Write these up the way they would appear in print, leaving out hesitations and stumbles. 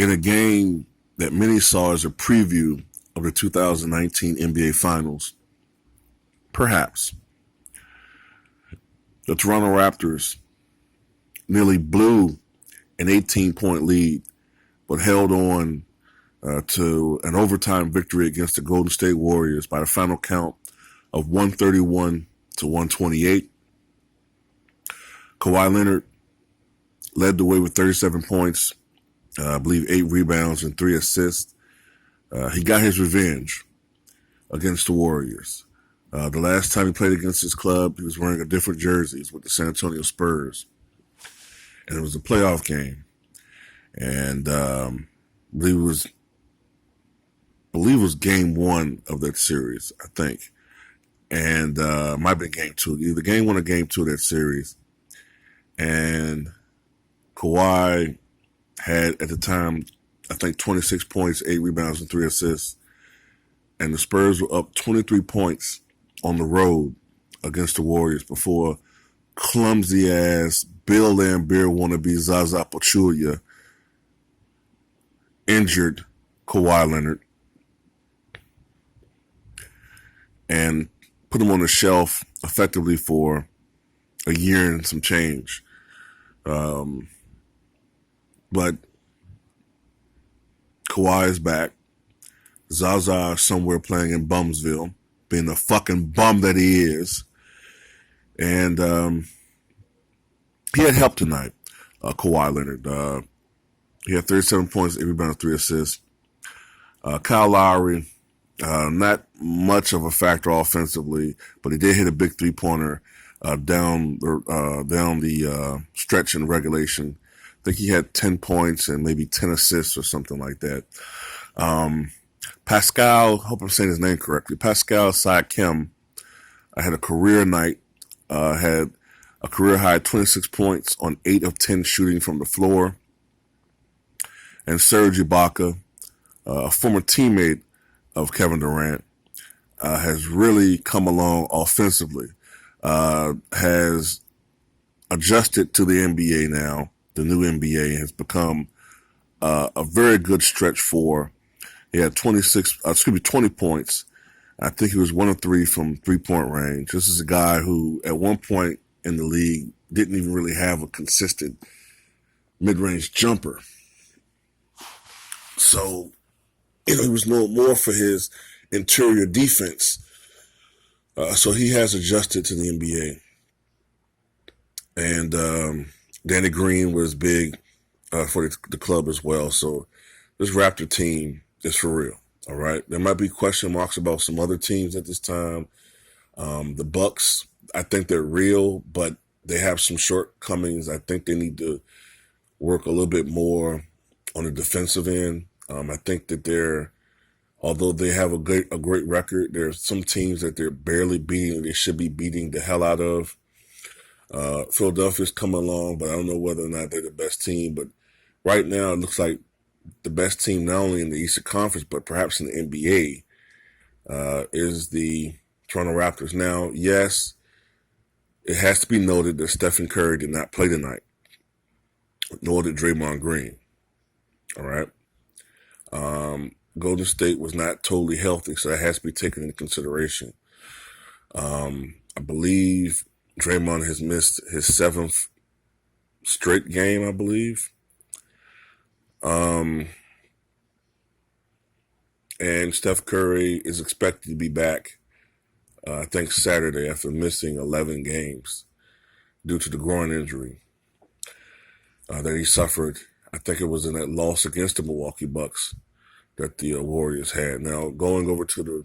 in a game that many saw as a preview of the 2019 NBA Finals. Perhaps. The Toronto Raptors nearly blew an 18-point lead, but held on to an overtime victory against the Golden State Warriors by the final count of 131 to 128. Kawhi Leonard led the way with 37 points, I believe 8 rebounds and 3 assists. He got his revenge against the Warriors. The last time he played against his club, he was wearing a different jersey. He was with the San Antonio Spurs. And it was a playoff game. And I believe it was game 1 of that series, I think. And it might have been game 2, either game 1 or game 2 of that series. And Kawhi had, at the time, I think 26 points, 8 rebounds, and 3 assists. And the Spurs were up 23 points on the road against the Warriors before clumsy-ass Bill Laimbeer wannabe Zaza Pachulia injured Kawhi Leonard and put him on the shelf effectively for a year and some change. But Kawhi is back. Zaza somewhere playing in Bumsville, being the fucking bum that he is. And he had help tonight, Kawhi Leonard. He had 37 points, 8 rebounds, 3 assists. Kyle Lowry, not much of a factor offensively, but he did hit a big three-pointer down the stretch in regulation. I think he had 10 points and maybe 10 assists or something like that. Pascal, I hope I'm saying his name correctly, Pascal Siakam had a career night, had a career high 26 points on 8 of 10 shooting from the floor. And Serge Ibaka, a former teammate of Kevin Durant, has really come along offensively, has adjusted to the NBA now. The new NBA has become a very good stretch for. He had 20 points. I think he was 1 of 3 from three-point range. This is a guy who, at one point in the league, didn't even really have a consistent mid-range jumper. So, he was known more for his interior defense. So he has adjusted to the NBA. And Danny Green was big for the club as well. So this Raptor team is for real. All right. There might be question marks about some other teams at this time. The Bucks, I think they're real, but they have some shortcomings. I think they need to work a little bit more on the defensive end. I think that although they have a great record, there's some teams that they're barely beating. They should be beating the hell out of. Philadelphia's coming along, but I don't know whether or not they're the best team. But right now, it looks like the best team, not only in the Eastern Conference, but perhaps in the NBA, is the Toronto Raptors. Now, yes, it has to be noted that Stephen Curry did not play tonight, nor did Draymond Green. All right. Golden State was not totally healthy, so that has to be taken into consideration. I believe Draymond has missed his 7th straight game, I believe. And Steph Curry is expected to be back, I think, Saturday after missing 11 games due to the groin injury that he suffered. I think it was in that loss against the Milwaukee Bucks that the Warriors had. Now, going over to the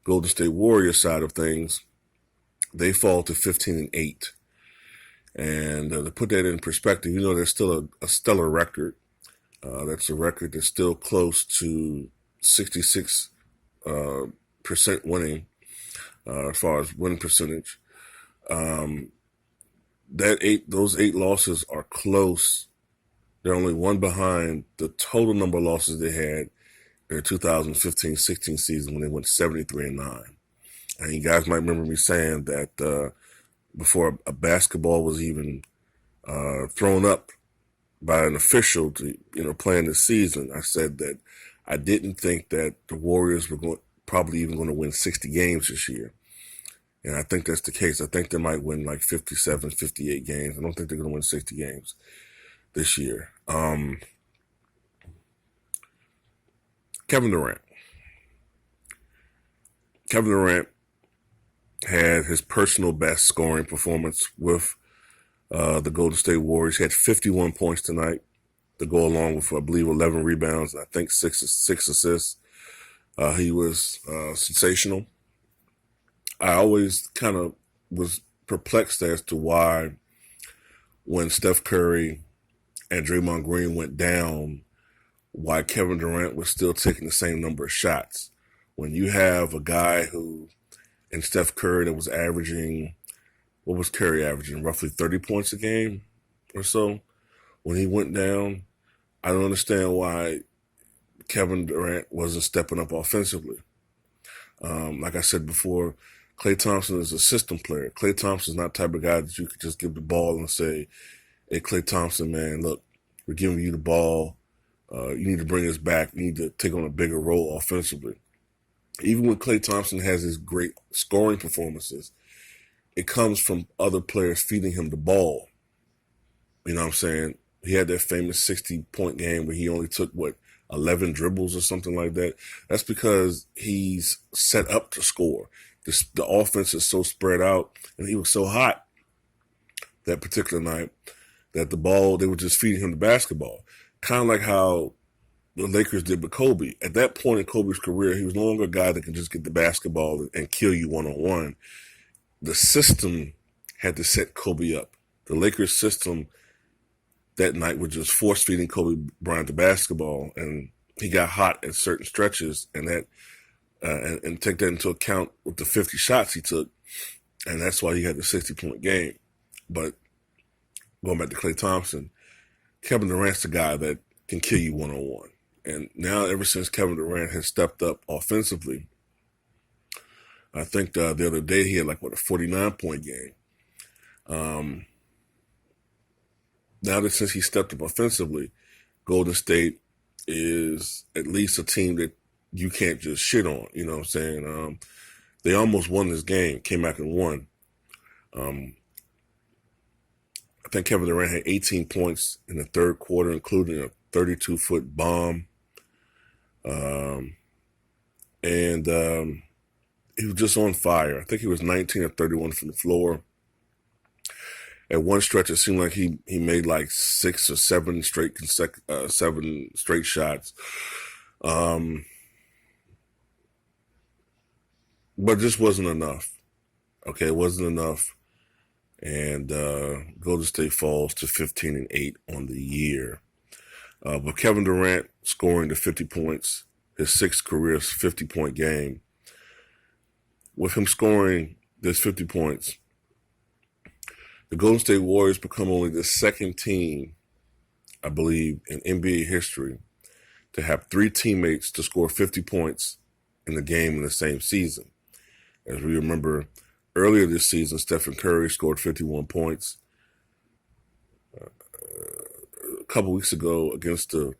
Golden State Warriors side of things, they fall to 15-8. And to put that in perspective, there's still a stellar record. That's a record that's still close to 66% winning as far as win percentage. Those 8 losses are close. They're only one behind the total number of losses they had in the 2015-16 season when they went 73-9. And you guys might remember me saying that before a basketball was even thrown up by an official to, playing this season. I said that I didn't think that the Warriors were probably even going to win 60 games this year. And I think that's the case. I think they might win like 57, 58 games. I don't think they're going to win 60 games this year. Kevin Durant. Kevin Durant had his personal best scoring performance with the Golden State Warriors. He had 51 points tonight to go along with, I believe, 11 rebounds, and I think six assists. He was sensational. I always kind of was perplexed as to why when Steph Curry and Draymond Green went down, why Kevin Durant was still taking the same number of shots. When you have a guy who, in Steph Curry, that was averaging, what was Curry averaging? Roughly 30 points a game or so. When he went down, I don't understand why Kevin Durant wasn't stepping up offensively. Like I said before, Klay Thompson is a system player. Klay Thompson is not the type of guy that you could just give the ball and say, hey, Klay Thompson, man, look, we're giving you the ball. You need to bring us back. You need to take on a bigger role offensively. Even when Klay Thompson has his great scoring performances, it comes from other players feeding him the ball. You know what I'm saying? He had that famous 60-point game where he only took, 11 dribbles or something like that. That's because he's set up to score. The offense is so spread out, and he was so hot that particular night that they were just feeding him the basketball. Kind of like how the Lakers did with Kobe. At that point in Kobe's career, he was no longer a guy that can just get the basketball and kill you one-on-one. The system had to set Kobe up. The Lakers system that night was just force-feeding Kobe Bryant the basketball, and he got hot at certain stretches, and take that into account with the 50 shots he took, and that's why he had the 60-point game. But going back to Klay Thompson, Kevin Durant's the guy that can kill you one-on-one. And now, ever since Kevin Durant has stepped up offensively, I think the other day he had a 49-point game. Now that since he stepped up offensively, Golden State is at least a team that you can't just shit on. You know what I'm saying? They almost won this game, came back and won. I think Kevin Durant had 18 points in the third quarter, including a 32-foot bomb. And he was just on fire. I think he was 19 or 31 from the floor. At one stretch, it seemed like he made 6 or 7 straight shots. But it just wasn't enough. Okay, it wasn't enough. And Golden State falls to 15-8 on the year. But Kevin Durant scoring the 50 points, his sixth career 50-point game. With him scoring this 50 points, the Golden State Warriors become only the second team, I believe, in NBA history to have 3 teammates to score 50 points in the game in the same season. As we remember, earlier this season, Stephen Curry scored 51 points. A couple weeks ago against the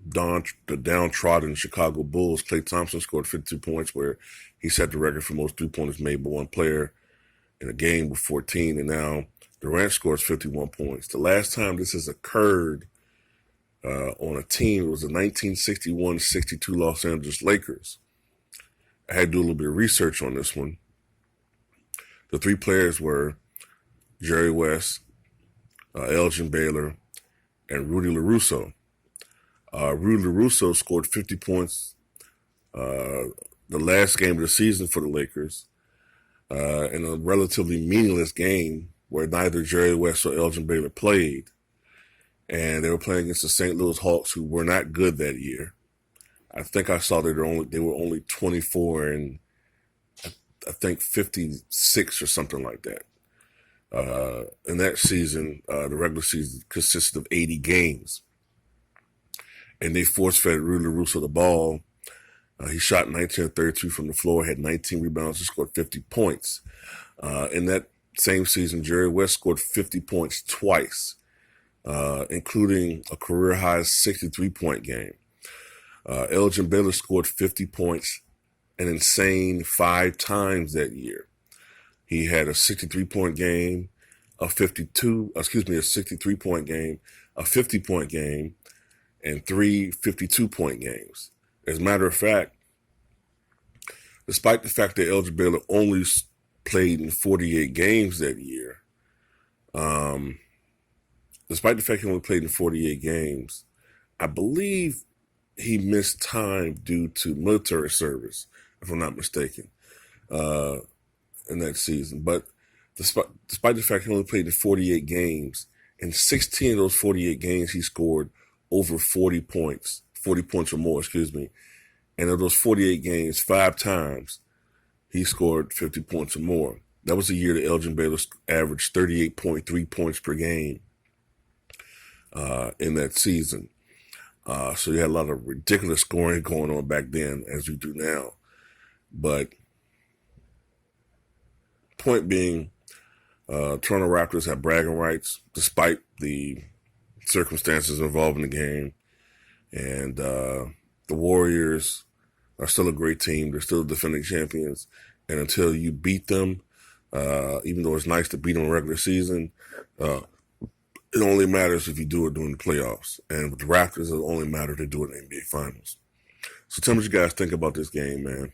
downtrodden Chicago Bulls, Klay Thompson scored 52 points, where he set the record for most three-pointers made by one player in a game with 14, and now Durant scores 51 points. The last time this has occurred on a team, it was the 1961-62 Los Angeles Lakers. I had to do a little bit of research on this one. The 3 players were Jerry West, Elgin Baylor, and Rudy LaRusso. Rudy LaRusso scored 50 points the last game of the season for the Lakers in a relatively meaningless game where neither Jerry West or Elgin Baylor played. And they were playing against the St. Louis Hawks, who were not good that year. I think I saw that they were only 24 and I think 56 or something like that. In that season, the regular season consisted of 80 games. And they force-fed Rudy LaRusso the ball. He shot 19 of 32 from the floor, had 19 rebounds, and scored 50 points. In that same season, Jerry West scored 50 points twice. including a career-high 63-point game. Elgin Baylor scored 50 points an insane 5 times that year. He had a 63-point game, a 63-point game, a 50-point game, and 3 52-point games. As a matter of fact, despite the fact that Elgin Baylor only played in 48 games that year, I believe he missed time due to military service, if I'm not mistaken, in that season. But despite the fact he only played in 48 games, in 16 of those 48 games, he scored over 40 points or more, And of those 48 games, 5 times, he scored 50 points or more. That was the year that Elgin Baylor averaged 38.3 points per game in that season. So you had a lot of ridiculous scoring going on back then, as we do now. But point being, Toronto Raptors have bragging rights despite the circumstances involved in the game. And the Warriors are still a great team. They're still defending champions. And until you beat them, even though it's nice to beat them in the regular season, it only matters if you do it during the playoffs. And with the Raptors, it only matters if they do it in the NBA Finals. So tell me what you guys think about this game, man.